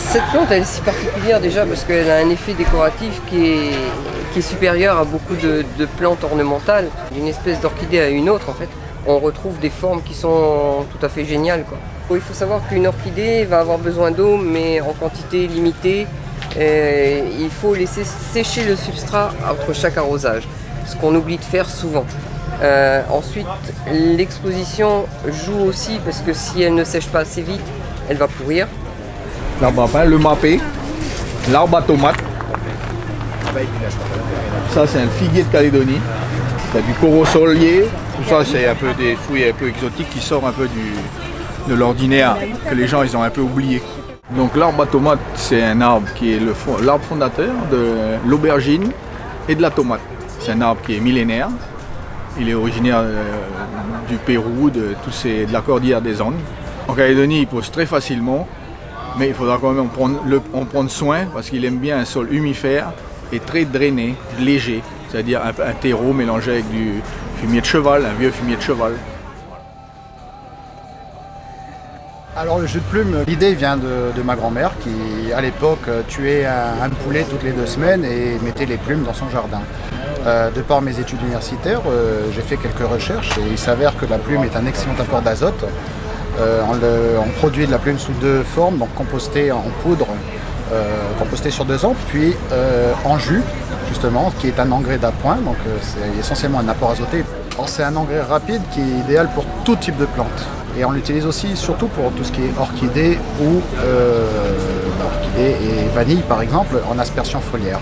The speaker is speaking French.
Cette plante elle est si particulière déjà parce qu'elle a un effet décoratif qui est supérieur à beaucoup de plantes ornementales. D'une espèce d'orchidée à une autre en fait, on retrouve des formes qui sont tout à fait géniales, quoi. Il faut savoir qu'une orchidée va avoir besoin d'eau mais en quantité limitée. Il faut laisser sécher le substrat entre chaque arrosage, ce qu'on oublie de faire souvent. Ensuite, l'exposition joue aussi parce que si elle ne sèche pas assez vite, elle va pourrir. L'arbre à pain, le mapé, l'arbre à tomate. Ça, c'est un figuier de Calédonie. Il y a du corosolier. Tout ça, c'est un peu des fruits un peu exotiques qui sortent un peu de l'ordinaire, que les gens ils ont un peu oublié. Donc l'arbre à tomate, c'est un arbre qui est l'arbre fondateur de l'aubergine et de la tomate. C'est un arbre qui est millénaire. Il est originaire du Pérou, de la cordillère des Andes. En Calédonie, il pousse très facilement, mais il faudra quand même en prendre soin parce qu'il aime bien un sol humifère et très drainé, léger, c'est-à-dire un terreau mélangé avec du fumier de cheval, un vieux fumier de cheval. Alors le jus de plume, l'idée vient de ma grand-mère qui à l'époque tuait un poulet toutes les 2 semaines et mettait les plumes dans son jardin. De par mes études universitaires, j'ai fait quelques recherches et il s'avère que la plume est un excellent apport d'azote. On produit de la plume sous 2 formes, donc compostée en poudre, compostée sur 2 ans, puis en jus, justement, qui est un engrais d'appoint, donc c'est essentiellement un apport azoté. C'est un engrais rapide qui est idéal pour tout type de plante. Et on l'utilise aussi surtout pour tout ce qui est orchidée ou orchidée et vanille par exemple en aspersion foliaire.